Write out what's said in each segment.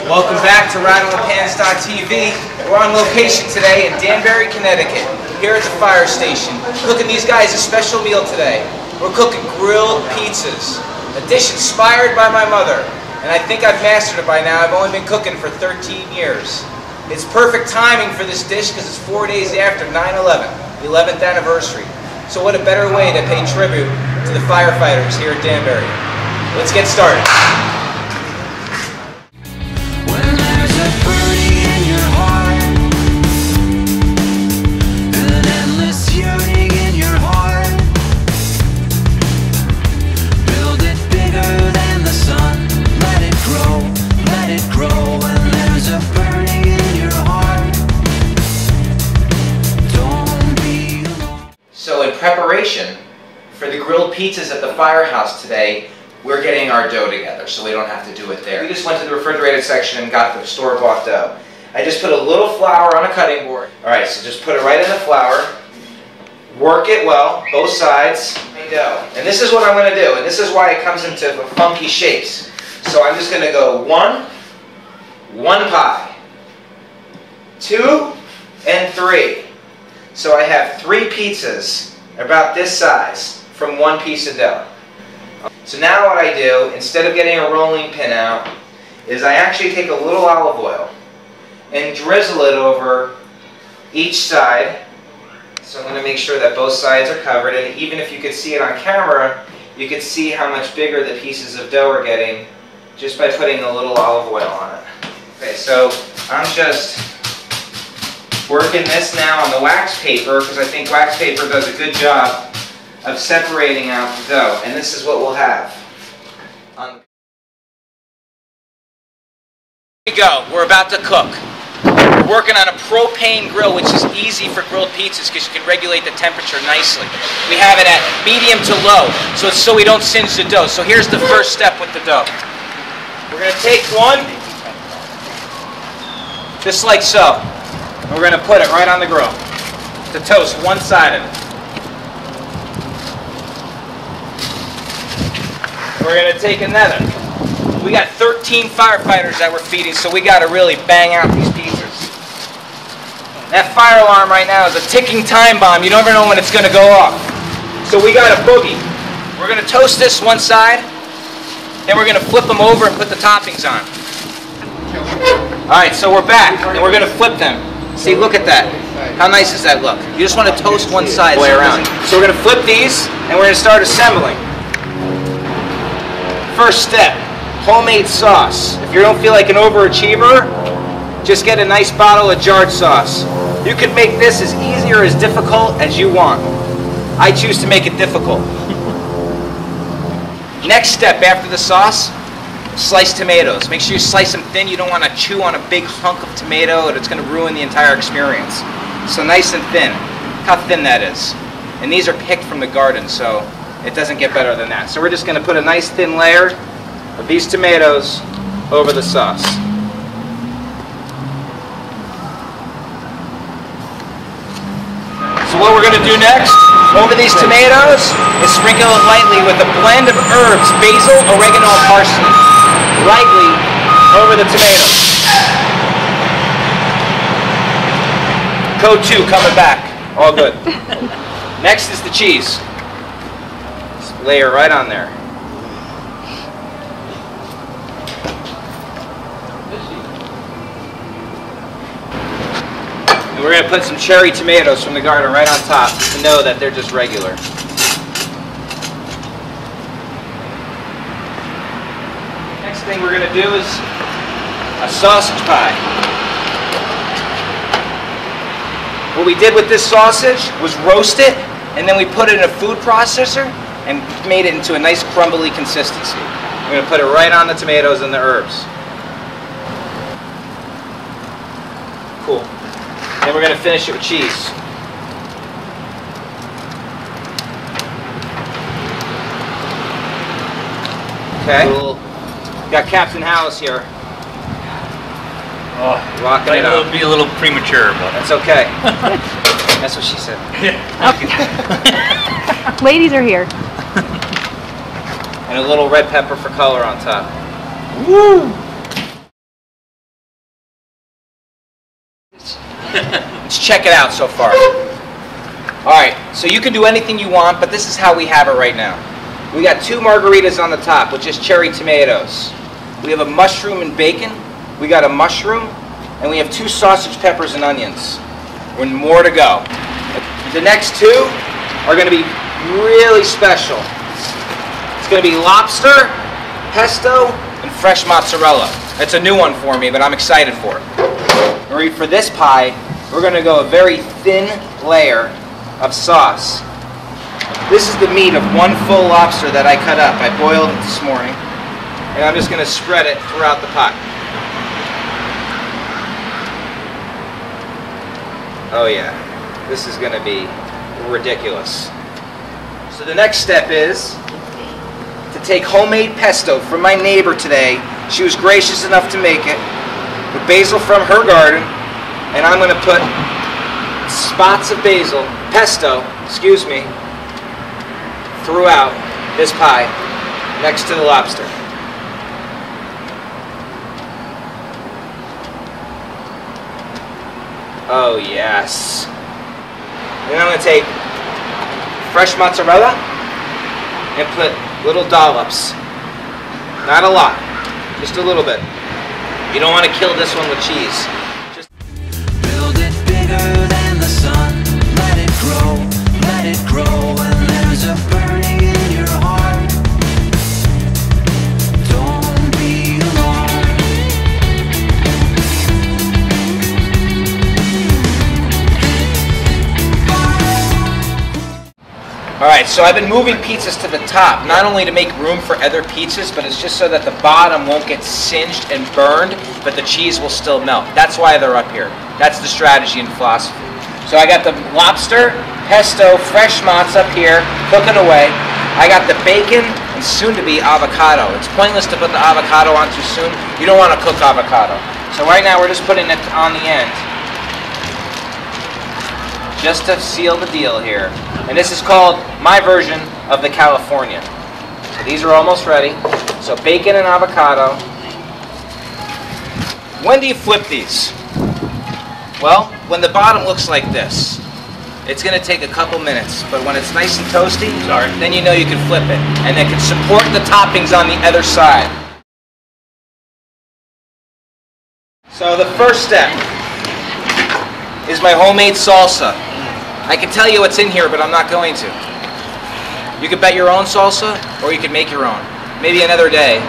Welcome back to RattleThePans.tv. We're on location today in Danbury, Connecticut, here at the fire station. Cooking these guys a special meal today. We're cooking grilled pizzas, a dish inspired by my mother. And I think I've mastered it by now. I've only been cooking for 13 years. It's perfect timing for this dish because it's 4 days after 9/11, the 11th anniversary. So what a better way to pay tribute to the firefighters here at Danbury. Let's get started. So in preparation for the grilled pizzas at the Firehouse today, we're getting our dough together so we don't have to do it there. We just went to the refrigerated section and got the store-bought dough. I just put a little flour on a cutting board. Alright, so just put it right in the flour, work it well, both sides, dough. And this is what I'm going to do, and this is why it comes into funky shapes. So I'm just going to go one pie, 2, and 3. So I have 3 pizzas about this size from 1 piece of dough. So now what I do, instead of getting a rolling pin out, is I actually take a little olive oil and drizzle it over each side. So I'm going to make sure that both sides are covered, and even if you could see it on camera, you could see how much bigger the pieces of dough are getting just by putting a little olive oil on it. Okay, so I'm just working this now on the wax paper because I think wax paper does a good job of separating out the dough, and this is what we'll have. Here we go. We're about to cook. We're working on a propane grill, which is easy for grilled pizzas because you can regulate the temperature nicely. We have it at medium to low, so we don't singe the dough. So here's the first step with the dough. We're going to take one, just like so. And we're going to put it right on the grill to toast one side of it. We're going to take another. We got 13 firefighters that we're feeding, so we got to really bang out these pizzas. That fire alarm right now is a ticking time bomb. You never know when it's going to go off. So we got a boogie. We're going to toast this one side, then we're going to flip them over and put the toppings on. Alright, so we're back, and we're going to flip them. See, look at that. How nice does that look? You just want to toast one side way around. So we're going to flip these, and we're going to start assembling. First step, homemade sauce. If you don't feel like an overachiever, just get a nice bottle of jarred sauce. You can make this as easy or as difficult as you want. I choose to make it difficult. Next step after the sauce, sliced tomatoes. Make sure you slice them thin. You don't want to chew on a big hunk of tomato, and it's going to ruin the entire experience. So nice and thin. How thin that is. And these are picked from the garden, so it doesn't get better than that. So we're just going to put a nice thin layer of these tomatoes over the sauce. So what we're going to do next, over these tomatoes, is sprinkle it lightly with a blend of herbs, basil, oregano, and parsley. Lightly over the tomatoes. Code 2 coming back. All good. Next is the cheese. Just layer right on there. And we're going to put some cherry tomatoes from the garden right on top to know that they're just regular. Next thing we're going to do is a sausage pie. What we did with this sausage was roast it, and then we put it in a food processor and made it into a nice crumbly consistency. We're going to put it right on the tomatoes and the herbs. Cool. Then we're going to finish it with cheese. Okay. Cool. Got Captain House here. Oh, rocking it out. Be a little premature, but that's okay. That's what she said. Ladies are here. and a little red pepper for color on top. Woo! Let's check it out so far. Alright, so you can do anything you want, but this is how we have it right now. We got 2 margaritas on the top with just cherry tomatoes. We have a mushroom and bacon. We got a mushroom, and we have 2 sausage, peppers, and onions. And more to go. The next 2 are going to be really special. It's going to be lobster, pesto, and fresh mozzarella. It's a new one for me, but I'm excited for it. And for this pie, we're going to go a very thin layer of sauce. This is the meat of 1 full lobster that I cut up. I boiled it this morning, and I'm just going to spread it throughout the pot. Oh yeah, this is going to be ridiculous. So the next step is to take homemade pesto from my neighbor today. She was gracious enough to make it with basil from her garden, and I'm going to put spots of pesto, throughout this pie next to the lobster. Oh yes. Then I'm going to take fresh mozzarella and put little dollops. Not a lot, just a little bit. You don't want to kill this one with cheese. Just build it bigger than the sun. Let it grow, and there's a burning in your heart. Don't be alone. Alright, so I've been moving pizzas to the top, not only to make room for other pizzas, but it's just so that the bottom won't get singed and burned, but the cheese will still melt. That's why they're up here. That's the strategy and philosophy. So I got the lobster, pesto, fresh mozz up here, cooking away. I got the bacon and soon-to-be avocado. It's pointless to put the avocado on too soon. You don't want to cook avocado. So right now we're just putting it on the end, just to seal the deal here. And this is called my version of the California. So these are almost ready. So bacon and avocado. When do you flip these? Well, when the bottom looks like this. It's going to take a couple minutes, but when it's nice and toasty, then you know you can flip it. And it can support the toppings on the other side. So the first step is my homemade salsa. I can tell you what's in here, but I'm not going to. You can bet your own salsa, or you can make your own. Maybe another day,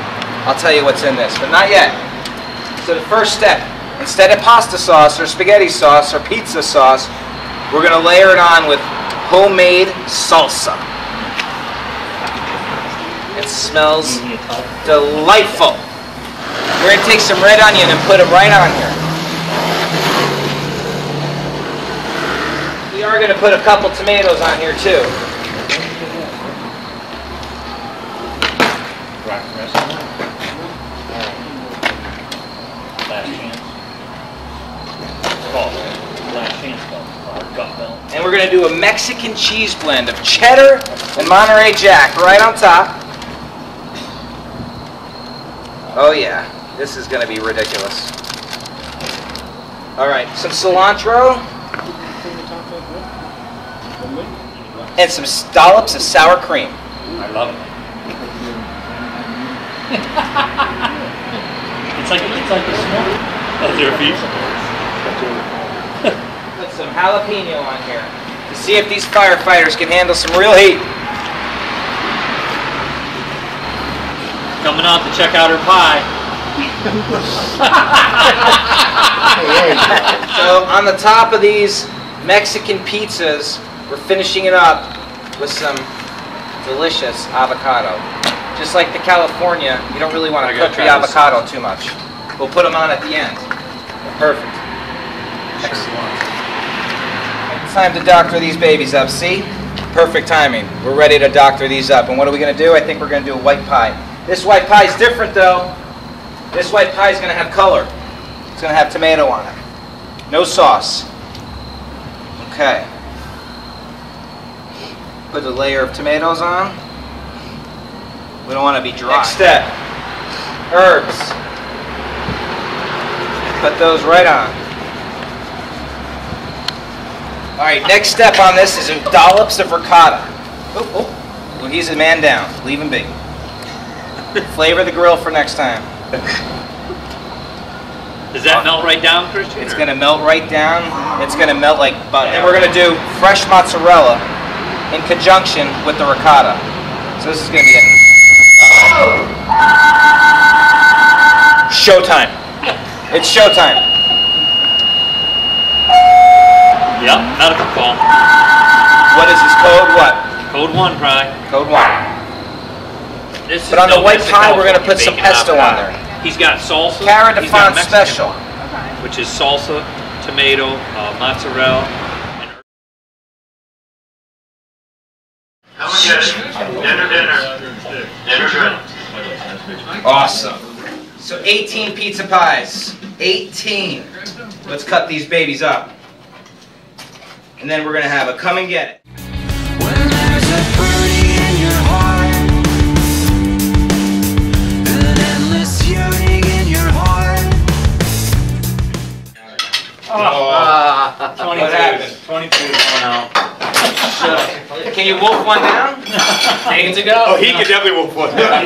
I'll tell you what's in this, but not yet. So the first step, instead of pasta sauce, or spaghetti sauce, or pizza sauce, we're going to layer it on with homemade salsa. It smells delightful. We're going to take some red onion and put them right on here. We are going to put a couple tomatoes on here too. And we're going to do a Mexican cheese blend of cheddar and Monterey Jack right on top. Oh yeah, this is going to be ridiculous. Alright, some cilantro. And some dollops of sour cream. I love it. it's like a smoke. That's your piece. Put some jalapeno on here to see if these firefighters can handle some real heat. Coming out to check out her pie. So on the top of these Mexican pizzas, we're finishing it up with some delicious avocado. Just like the California, you don't really want to cook the avocado too much. We'll put them on at the end. Perfect. Excellent. It's time to doctor these babies up, see? Perfect timing. We're ready to doctor these up. And what are we going to do? I think we're going to do a white pie. This white pie is different though. This white pie is going to have color. It's going to have tomato on it. No sauce. Okay. Put a layer of tomatoes on. We don't want to be dry. Next step, herbs. Put those right on. All right, next step on this is dollops of ricotta. Oh, well, he's a man down. Leave him be. Flavor the grill for next time. Does that melt right down, Christian? It's going to melt right down. It's going to melt like butter. And we're going to do fresh mozzarella in conjunction with the ricotta. So this is going to be a showtime. It's showtime. Yep, medical call. What is this code? What? Code 1, probably. Code 1. But on the white pie, we're going to put some pesto on there. He's got salsa. Cara de Fon special. Which is salsa, tomato, mozzarella. How much is dinner good. Awesome. So 18 pizza pies. 18. Let's cut these babies up. And then we're going to have a come and get it. When there's a birdie in your heart, an endless yearning in your heart. Oh, 22. What happened? 22 is going out. Can you wolf one down? Take it to go. Oh, he could definitely wolf one down.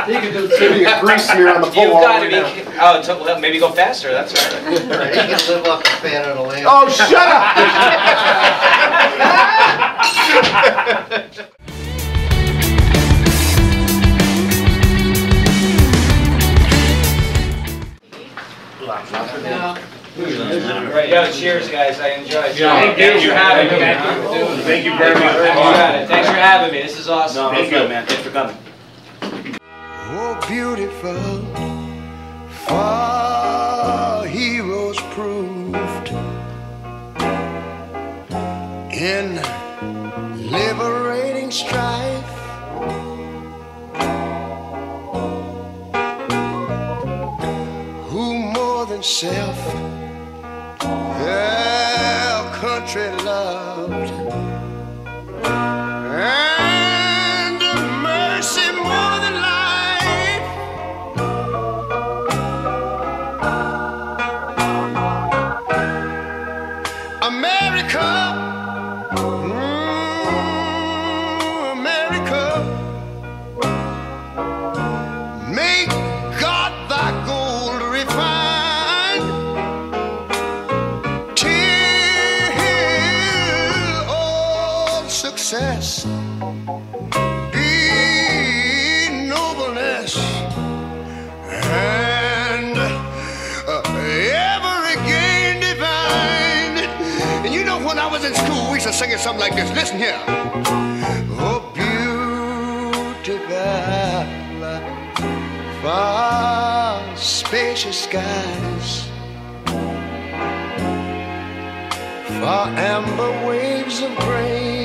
He could do a grease smear on the pole. You've got to be. Oh, maybe go faster. That's right. He can live off the fat of the land. Oh, shut up! Yo, cheers, guys. I enjoyed it. Thank you for having me. Thank you very much. Thanks for having me. This is awesome. Thank you, man. Thanks for coming. Oh, beautiful, for heroes proved in liberating strife. Who more than self their country loved, and mercy more than life. America, America, make God thy gold refined, till all success be nobleness, and every gain divine. And you know, when I was in school, we used to sing it something like this. Listen here. Oh, beautiful, far spacious skies, far amber waves of grain,